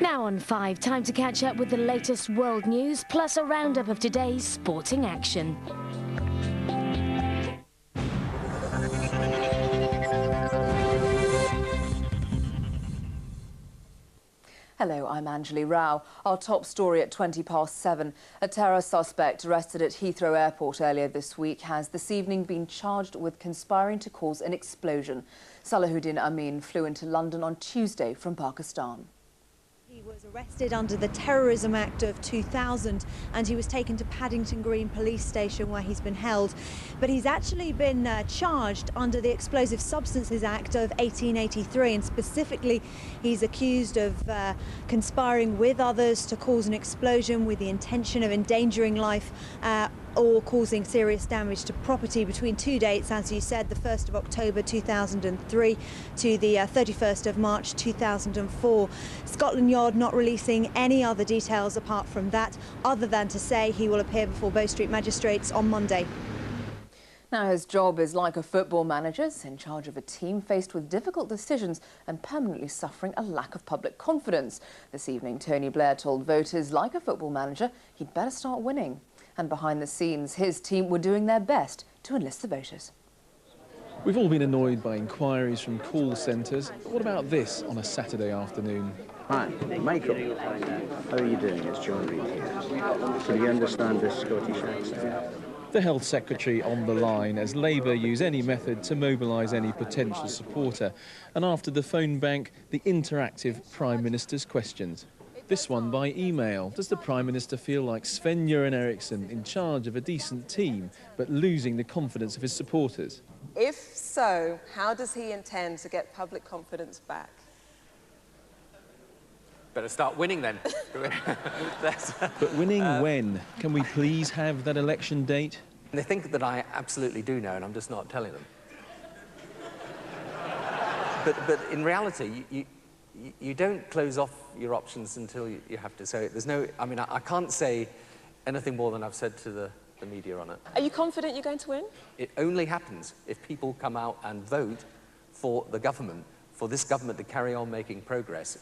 Now on 5, time to catch up with the latest world news, plus a roundup of today's sporting action. Hello, I'm Anjali Rao. Our top story at 7:20. A terror suspect arrested at Heathrow Airport earlier this week has this evening been charged with conspiring to cause an explosion. Salahuddin Amin flew into London on Tuesday from Pakistan. He was arrested under the Terrorism Act of 2000 and he was taken to Paddington Green Police Station where he's been held. But he's actually been charged under the Explosive Substances Act of 1883, and specifically he's accused of conspiring with others to cause an explosion with the intention of endangering life or causing serious damage to property between two dates, as you said, the 1st of October 2003 to the 31st of March 2004. Scotland Yard not releasing any other details apart from that, other than to say he will appear before Bow Street magistrates on Monday. Now, his job is like a football manager's, in charge of a team faced with difficult decisions and permanently suffering a lack of public confidence. This evening, Tony Blair told voters, like a football manager, he'd better start winning. And behind the scenes, his team were doing their best to enlist the voters. We've all been annoyed by inquiries from call centres, but what about this on a Saturday afternoon? Hi, Michael. How are you doing? It's John Reid here. Can you understand this Scottish accent? The Health Secretary on the line as Labour use any method to mobilise any potential supporter. And after the phone bank, the interactive Prime Minister's questions. This one by email. Does the Prime Minister feel like Sven-Göran Eriksson in charge of a decent team, but losing the confidence of his supporters? If so, how does he intend to get public confidence back? Better start winning then. But winning when? Can we please have that election date? They think that I absolutely do know, and I'm just not telling them. But in reality, you don't close off your options until you have to. So there's no, I mean, I can't say anything more than I've said to the media on it. Are you confident you're going to win? It only happens if people come out and vote for the government, for this government to carry on making progress.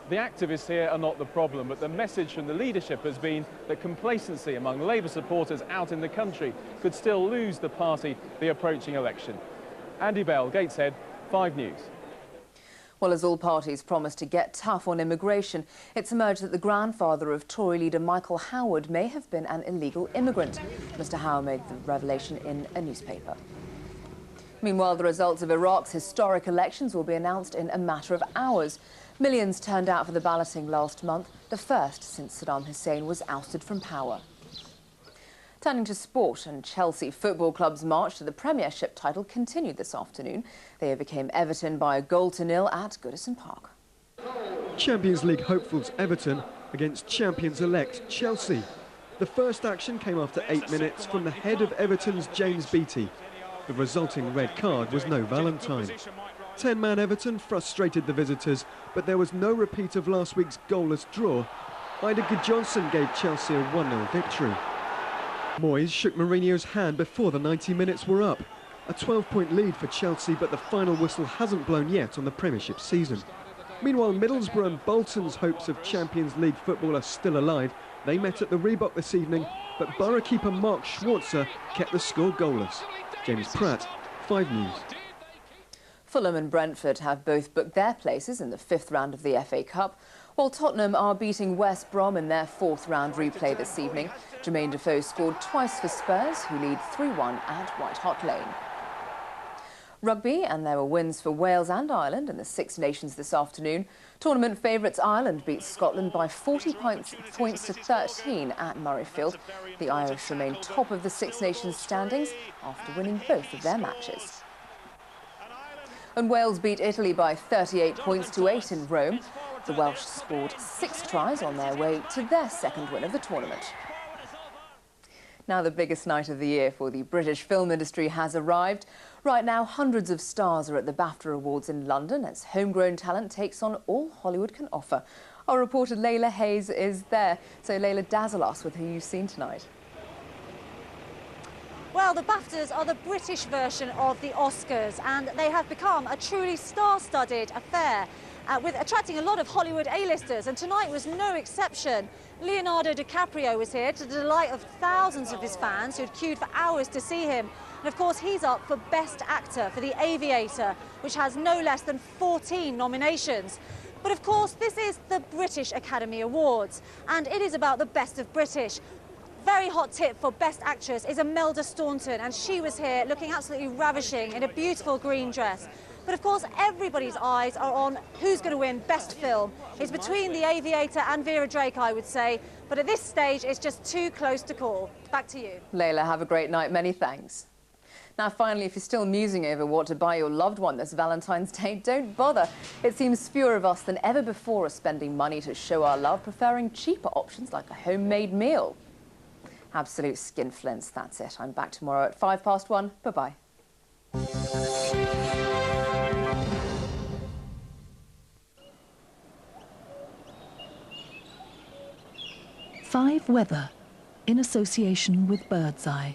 The activists here are not the problem, but the message from the leadership has been that complacency among Labour supporters out in the country could still lose the party the approaching election. Andy Bell, Gateshead, 5 News. Well, as all parties promised to get tough on immigration, it's emerged that the grandfather of Tory leader Michael Howard may have been an illegal immigrant. Mr. Howard made the revelation in a newspaper. Meanwhile, the results of Iraq's historic elections will be announced in a matter of hours. Millions turned out for the balloting last month, the first since Saddam Hussein was ousted from power. Turning to sport, and Chelsea Football Club's march to the Premiership title continued this afternoon. They overcame Everton by a 0-0 at Goodison Park. Champions League hopefuls Everton against champions-elect Chelsea. The first action came after 8 minutes from the head of Everton's James Beattie. The resulting red card was no Valentine. 10-man Everton frustrated the visitors, but there was no repeat of last week's goalless draw. Ida Gudjohnsen gave Chelsea a 1-0 victory. Moyes shook Mourinho's hand before the 90 minutes were up. A 12-point lead for Chelsea, but the final whistle hasn't blown yet on the Premiership season. Meanwhile, Middlesbrough and Bolton's hopes of Champions League football are still alive. They met at the Reebok this evening, but Borough keeper Mark Schwarzer kept the score goalless. James Pratt, 5 News. Fulham and Brentford have both booked their places in the 5th round of the FA Cup, while Tottenham are beating West Brom in their 4th round replay this evening. Jermaine Defoe scored twice for Spurs, who lead 3-1 at White Hart Lane. Rugby, and there were wins for Wales and Ireland in the Six Nations this afternoon. Tournament favourites Ireland beat Scotland by 40 points to 13 at Murrayfield. The Irish remain top of the Six Nations standings after winning both of their matches. And Wales beat Italy by 38 points to 8 in Rome. The Welsh scored 6 tries on their way to their 2nd win of the tournament. Now the biggest night of the year for the British film industry has arrived. Right now, hundreds of stars are at the BAFTA Awards in London as homegrown talent takes on all Hollywood can offer. Our reporter Layla Hayes is there. So Layla, dazzle us with who you've seen tonight. Well, the BAFTAs are the British version of the Oscars, and they have become a truly star-studded affair. with attracting a lot of Hollywood A-listers, and tonight was no exception. Leonardo DiCaprio was here to the delight of thousands of his fans who had queued for hours to see him. And of course, he's up for Best Actor for The Aviator, which has no less than 14 nominations. But of course, this is the British Academy Awards, and it is about the best of British. Very hot tip for Best Actress is Imelda Staunton, and she was here looking absolutely ravishing in a beautiful green dress. But of course, everybody's eyes are on who's going to win Best Film. It's between The Aviator and Vera Drake, I would say, but at this stage, it's just too close to call. Back to you. Layla, have a great night. Many thanks. Now, finally, if you're still musing over what to buy your loved one this Valentine's Day, don't bother. It seems fewer of us than ever before are spending money to show our love, preferring cheaper options like a homemade meal. Absolute skinflints, that's it. I'm back tomorrow at 1:05. Bye-bye. 5 Weather, in association with Birdseye.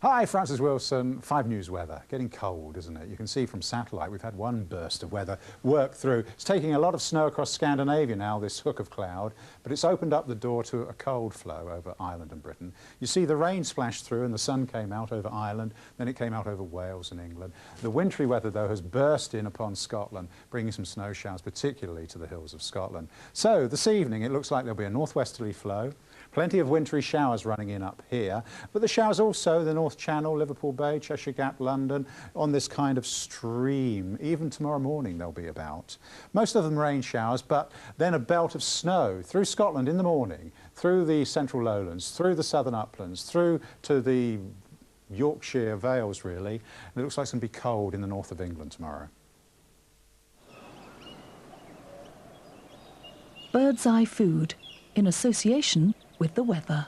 Hi, Francis Wilson. 5 News weather. Getting cold, isn't it? You can see from satellite we've had one burst of weather work through. It's taking a lot of snow across Scandinavia now, this hook of cloud, but it's opened up the door to a cold flow over Ireland and Britain. You see the rain splashed through and the sun came out over Ireland, then it came out over Wales and England. The wintry weather, though, has burst in upon Scotland, bringing some snow showers, particularly to the hills of Scotland. So this evening it looks like there'll be a northwesterly flow. Plenty of wintry showers running in up here, but the showers also the North Channel, Liverpool Bay, Cheshire Gap, London, on this kind of stream. Even tomorrow morning they'll be about. Most of them rain showers, but then a belt of snow through Scotland in the morning, through the central lowlands, through the southern uplands, through to the Yorkshire Vales, really. And it looks like it's going to be cold in the north of England tomorrow. Birdseye Food, in association with the weather.